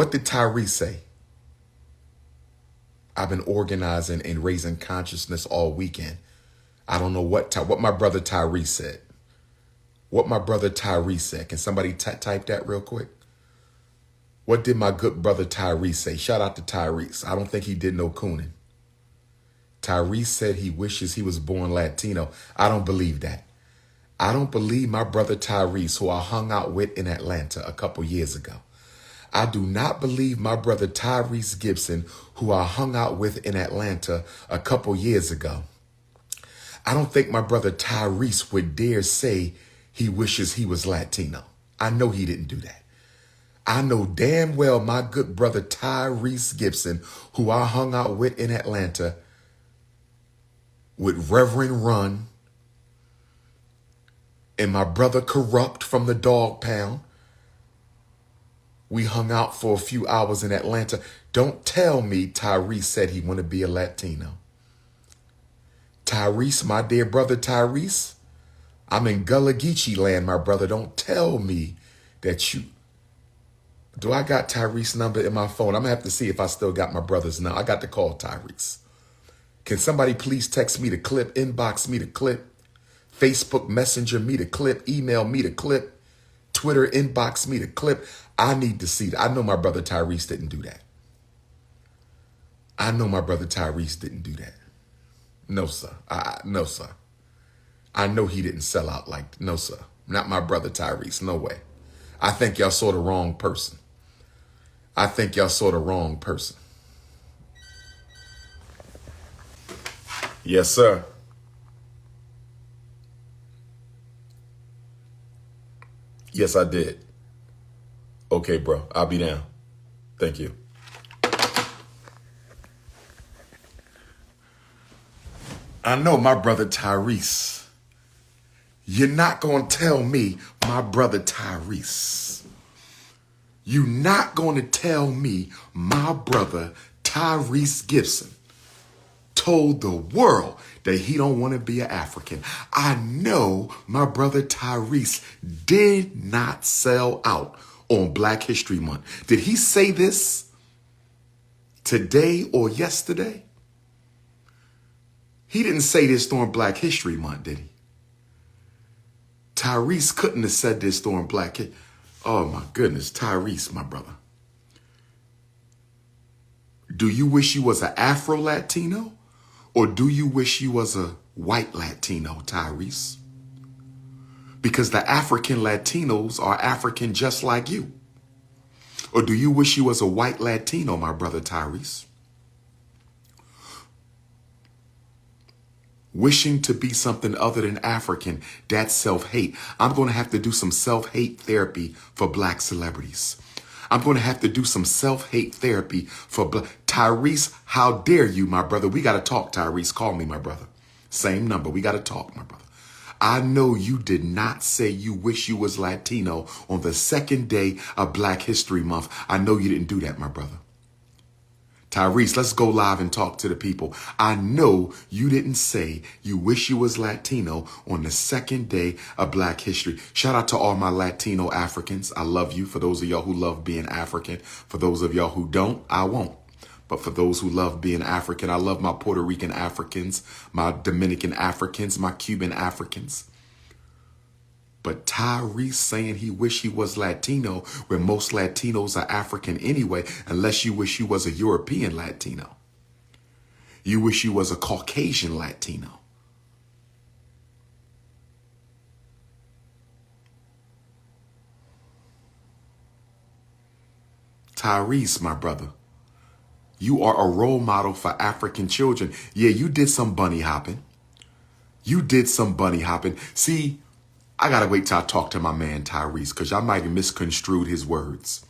What did Tyrese say? I've been organizing and raising consciousness all weekend. I don't know what my brother Tyrese said. What my brother Tyrese said. Can somebody type that real quick? What did my good brother Tyrese say? Shout out to Tyrese. I don't think he did no cooning. Tyrese said he wishes he was born Latino. I don't believe that. I don't believe my brother Tyrese, who I hung out with in Atlanta a couple years ago. I do not believe my brother Tyrese Gibson, who I hung out with in Atlanta a couple years ago. I don't think my brother Tyrese would dare say he wishes he was Latino. I know he didn't do that. I know damn well my good brother Tyrese Gibson, who I hung out with in Atlanta, with Reverend Run and my brother Corrupt from the Dog Pound. We hung out for a few hours in Atlanta. Don't tell me Tyrese said he wanted to be a Latino. Tyrese, my dear brother Tyrese, I'm in Gullah Geechee land, my brother. Don't tell me that you... Do I got Tyrese's number in my phone? I'm going to have to see if I still got my brother's number. I got to call Tyrese. Can somebody please text me the clip, inbox me the clip, Facebook Messenger me the clip, email me the clip, Twitter inbox me the clip. I need to see that. I know my brother Tyrese didn't do that. I know my brother Tyrese didn't do that. No, sir. No, sir. I know he didn't sell out like, no, sir. Not my brother Tyrese. No way. I think y'all saw the wrong person. I think y'all saw the wrong person. Yes, sir. Yes, I did. Okay, bro. I'll be down. Thank you. I know my brother Tyrese. You're not going to tell me my brother Tyrese. You're not going to tell me my brother Tyrese Gibson told the world that he don't want to be an African. I know my brother Tyrese did not sell out on Black History Month. Did he say this today or yesterday? He didn't say this during Black History Month, did he? Tyrese couldn't have said this during Black History. Oh my goodness, Tyrese, my brother. Do you wish you was an Afro-Latino? Or do you wish you was a white Latino, Tyrese? Because the African Latinos are African just like you. Or do you wish you was a white Latino, my brother Tyrese? Wishing to be something other than African, that's self-hate. I'm going to have to do some self-hate therapy for Black celebrities. I'm going to have to do some self-hate therapy for Tyrese, how dare you, my brother? We got to talk, Tyrese. Call me, my brother. Same number. We got to talk, my brother. I know you did not say you wish you was Latino on the second day of Black History Month. I know you didn't do that, my brother. Tyrese, let's go live and talk to the people. I know you didn't say you wish you was Latino on the second day of Black History. Shout out to all my Latino Africans. I love you. For those of y'all who love being African. For those of y'all who don't, I won't. But for those who love being African, I love my Puerto Rican Africans, my Dominican Africans, my Cuban Africans. But Tyrese saying he wish he was Latino, where most Latinos are African anyway, unless you wish you was a European Latino. You wish you was a Caucasian Latino. Tyrese, my brother, you are a role model for African children. Yeah, you did some bunny hopping. You did some bunny hopping. See, I got to wait till I talk to my man Tyrese, because y'all might have misconstrued his words.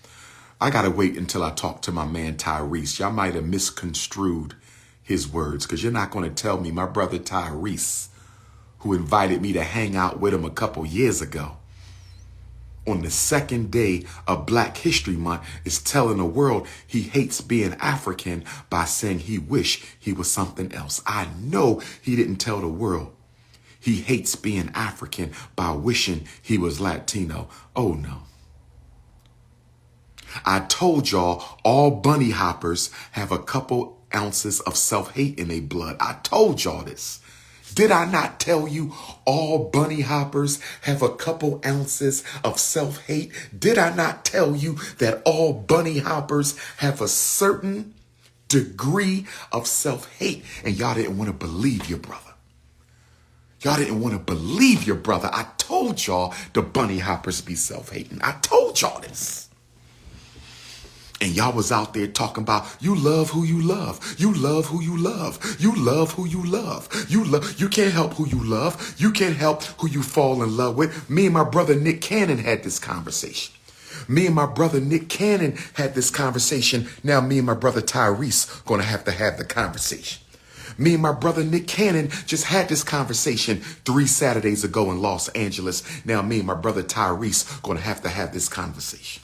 I got to wait until I talk to my man Tyrese. Y'all might have misconstrued his words, because you're not going to tell me my brother Tyrese, who invited me to hang out with him a couple years ago, on the second day of Black History Month, is telling the world he hates being African by saying he wish he was something else. I know he didn't tell the world he hates being African by wishing he was Latino. Oh, no. I told y'all all bunny hoppers have a couple ounces of self-hate in their blood. I told y'all this. Did I not tell you all bunny hoppers have a couple ounces of self-hate? Did I not tell you that all bunny hoppers have a certain degree of self-hate? And y'all didn't want to believe your brother. Y'all didn't want to believe your brother. I told y'all the bunny hoppers be self-hating. I told y'all this. And y'all was out there talking about you love who you love. You love who you love. You love who you love. You can't help who you love. You can't help who you fall in love with. Me and my brother Nick Cannon had this conversation. Me and my brother Nick Cannon had this conversation. Now me and my brother Tyrese gonna have to have the conversation. Me and my brother Nick Cannon just had this conversation 3 Saturdays ago in Los Angeles. Now me and my brother Tyrese gonna have to have this conversation.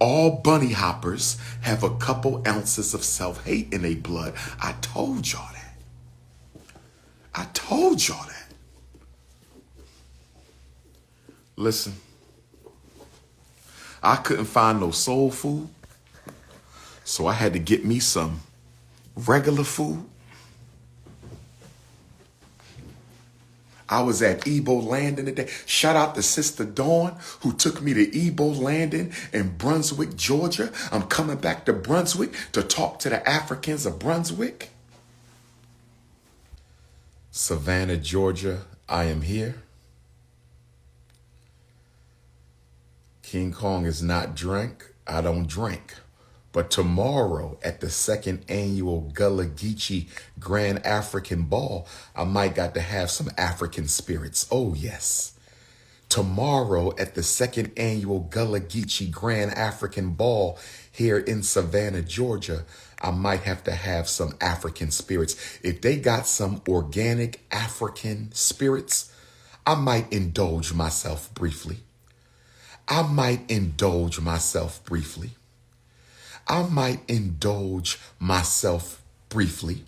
All bunny hoppers have a couple ounces of self-hate in their blood. I told y'all that. I told y'all that. Listen, I couldn't find no soul food, so I had to get me some regular food. I was at Ebo Landing today. Shout out to Sister Dawn, who took me to Ebo Landing in Brunswick, Georgia. I'm coming back to Brunswick to talk to the Africans of Brunswick. Savannah, Georgia, I am here. King Kong is not drink. I don't drink. But tomorrow at the 2nd annual Gullah Geechee Grand African Ball, I might got to have some African spirits. Oh, yes. Tomorrow at the 2nd annual Gullah Geechee Grand African Ball here in Savannah, Georgia, I might have to have some African spirits. If they got some organic African spirits, I might indulge myself briefly. I might indulge myself briefly. I might indulge myself briefly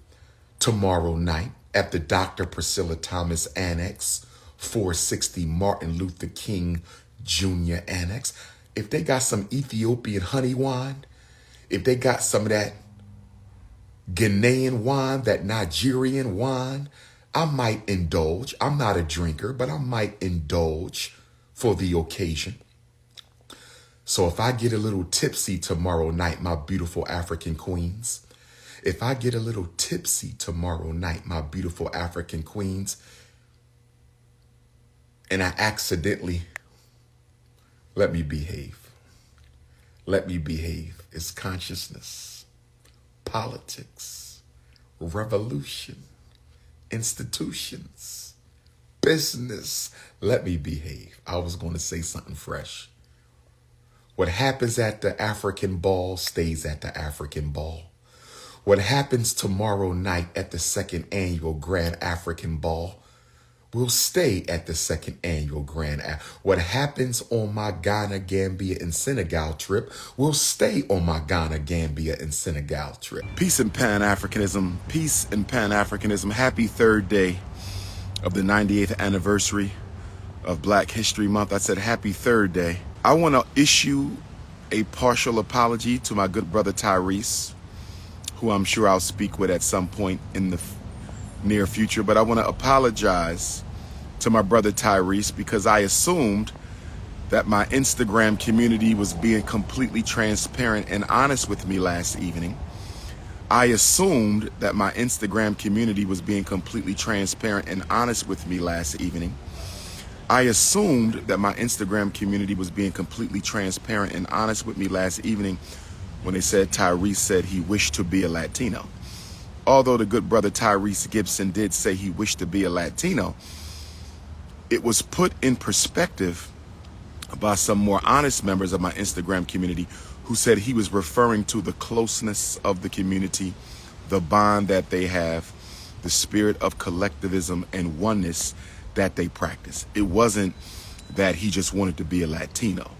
tomorrow night at the Dr. Priscilla Thomas Annex, 460 Martin Luther King Jr. Annex. If they got some Ethiopian honey wine, if they got some of that Ghanaian wine, that Nigerian wine, I might indulge. I'm not a drinker, but I might indulge for the occasion. So if I get a little tipsy tomorrow night, my beautiful African queens, if I get a little tipsy tomorrow night, my beautiful African queens, and I accidentally, let me behave. Let me behave. It's consciousness, politics, revolution, institutions, business. Let me behave. I was going to say something fresh. What happens at the African ball stays at the African ball. What happens tomorrow night at the 2nd annual Grand African Ball will stay at the 2nd annual What happens on my Ghana, Gambia, and Senegal trip will stay on my Ghana, Gambia, and Senegal trip. Peace and Pan-Africanism. Peace and Pan-Africanism. Happy 3rd day of the 98th anniversary of Black History Month. I said happy 3rd day. I want to issue a partial apology to my good brother Tyrese, who I'm sure I'll speak with at some point in the near future. But I want to apologize to my brother Tyrese because I assumed that my Instagram community was being completely transparent and honest with me last evening. I assumed that my Instagram community was being completely transparent and honest with me last evening. I assumed that my Instagram community was being completely transparent and honest with me last evening when they said Tyrese said he wished to be a Latino. Although the good brother Tyrese Gibson did say he wished to be a Latino, it was put in perspective by some more honest members of my Instagram community who said he was referring to the closeness of the community, the bond that they have, the spirit of collectivism and oneness that they practice. It wasn't that he just wanted to be a Latino.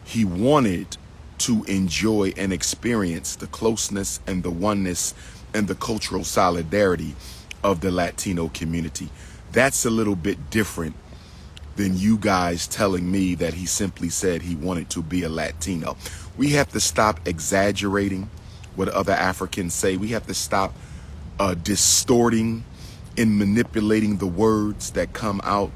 He wanted to enjoy and experience the closeness and the oneness and the cultural solidarity of the Latino community. That's a little bit different than you guys telling me that he simply said he wanted to be a Latino. We have to stop exaggerating what other Africans say. We have to stop distorting and manipulating the words that come out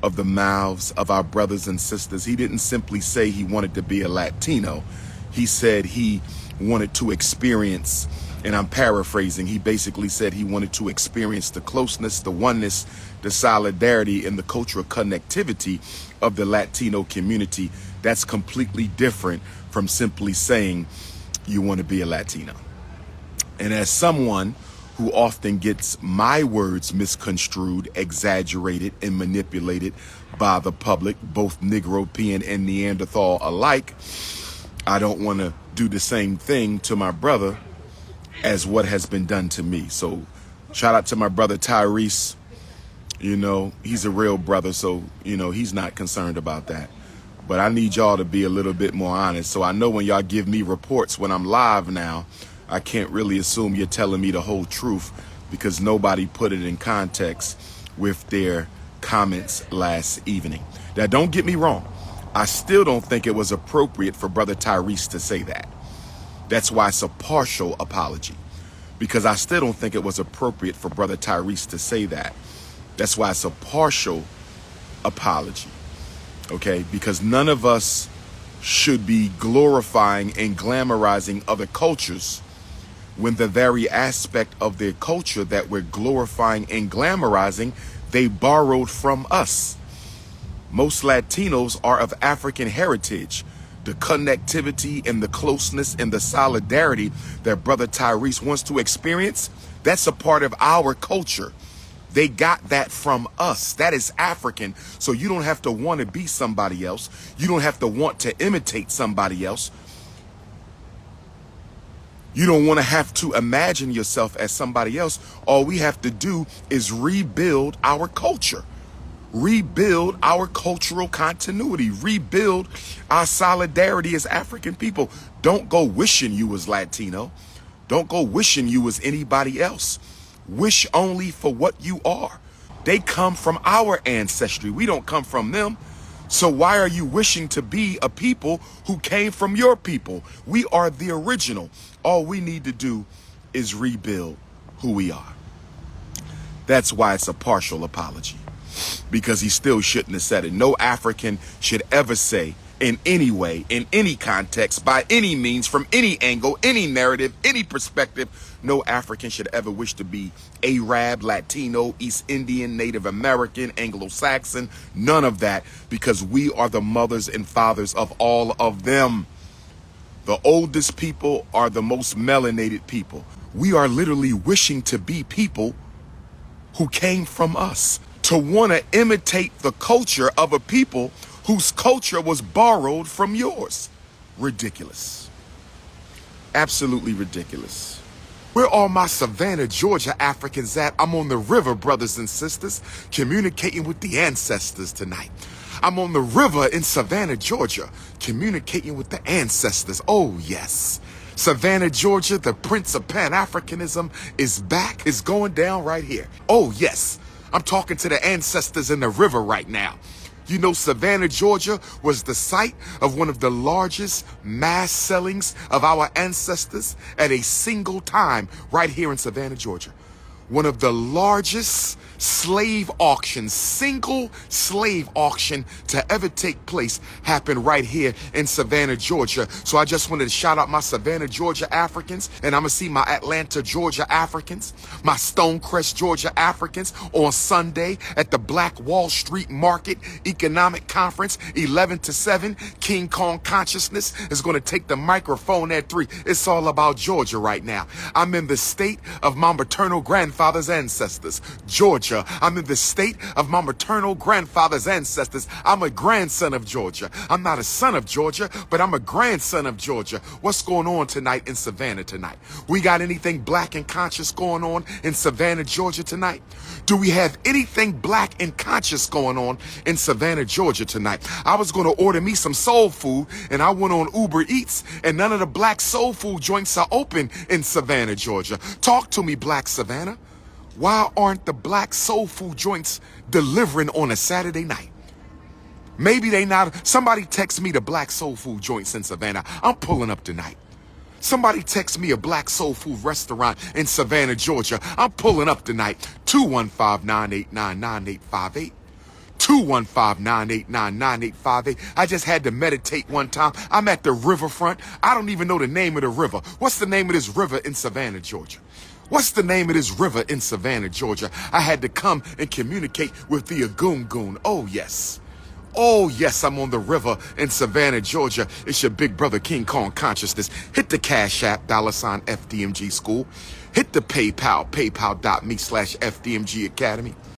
of the mouths of our brothers and sisters. He didn't simply say he wanted to be a Latino. He said he wanted to experience, and I'm paraphrasing, he basically said he wanted to experience the closeness, the oneness, the solidarity, and the cultural connectivity of the Latino community. That's completely different from simply saying you want to be a Latino. And as someone who often gets my words misconstrued, exaggerated, and manipulated by the public, both Negropean and Neanderthal alike, I don't want to do the same thing to my brother as what has been done to me. So shout out to my brother Tyrese. You know, he's a real brother, so, you know, he's not concerned about that. But I need y'all to be a little bit more honest. So I know when y'all give me reports when I'm live now, I can't really assume you're telling me the whole truth because nobody put it in context with their comments last evening. Now, don't get me wrong. I still don't think it was appropriate for Brother Tyrese to say that. That's why it's a partial apology, because I still don't think it was appropriate for Brother Tyrese to say that. That's why it's a partial apology, okay? Because none of us should be glorifying and glamorizing other cultures when the very aspect of their culture that we're glorifying and glamorizing, they borrowed from us. Most Latinos are of African heritage. The connectivity and the closeness and the solidarity that Brother Tyrese wants to experience, that's a part of our culture. They got that from us. That is African. So you don't have to want to be somebody else. You don't have to want to imitate somebody else. You don't want to have to imagine yourself as somebody else. All we have to do is rebuild our culture. Rebuild our cultural continuity, rebuild our solidarity as African people. Don't go wishing you was Latino. Don't go wishing you was anybody else. Wish only for what you are. They come from our ancestry. We don't come from them. So why are you wishing to be a people who came from your people? We are the original. All we need to do is rebuild who we are. That's why it's a partial apology. Because he still shouldn't have said it. No African should ever say in any way, in any context, by any means, from any angle, any narrative, any perspective, no African should ever wish to be Arab, Latino, East Indian, Native American, Anglo-Saxon, none of that, because we are the mothers and fathers of all of them. The oldest people are the most melanated people. We are literally wishing to be people who came from us, to want to imitate the culture of a people whose culture was borrowed from yours. Ridiculous. Absolutely ridiculous. Where are my Savannah, Georgia Africans at? I'm on the river, brothers and sisters, communicating with the ancestors tonight. I'm on the river in Savannah, Georgia, communicating with the ancestors. Oh, yes. Savannah, Georgia, the Prince of Pan-Africanism is back. It's going down right here. Oh, yes. I'm talking to the ancestors in the river right now. You know, Savannah, Georgia was the site of one of the largest mass sellings of our ancestors at a single time right here in Savannah, Georgia. One of the largest slave auctions, single slave auction to ever take place happened right here in Savannah, Georgia. So I just wanted to shout out my Savannah, Georgia Africans, and I'm gonna see my Atlanta, Georgia Africans, my Stonecrest, Georgia Africans on Sunday at the Black Wall Street Market Economic Conference, 11 to 7. King Kong Consciousness is gonna take the microphone at 3. It's all about Georgia right now. I'm in the state of my maternal grandfather's ancestors, Georgia. I'm in the state of my maternal grandfather's ancestors. I'm a grandson of Georgia. I'm not a son of Georgia, but I'm a grandson of Georgia. What's going on tonight in Savannah tonight? We got anything black and conscious going on in Savannah, Georgia tonight? Do we have anything black and conscious going on in Savannah, Georgia tonight? I was going to order me some soul food, and I went on Uber Eats, and none of the black soul food joints are open in Savannah, Georgia. Talk to me, Black Savannah. Why aren't the black soul food joints delivering on a Saturday night? Maybe they not. Somebody text me the black soul food joints in Savannah. I'm pulling up tonight. Somebody text me a black soul food restaurant in Savannah, Georgia. I'm pulling up tonight. 215-989-9858. 215-989-9858. I just had to meditate one time. I'm at the riverfront. I don't even know the name of the river. What's the name of this river in Savannah, Georgia? What's the name of this river in Savannah, Georgia? I had to come and communicate with the Agoon. Oh, yes. Oh, yes, I'm on the river in Savannah, Georgia. It's your big brother, King Kong Consciousness. Hit the Cash App, $ FDMG School. Hit the PayPal, paypal.me/FDMG Academy.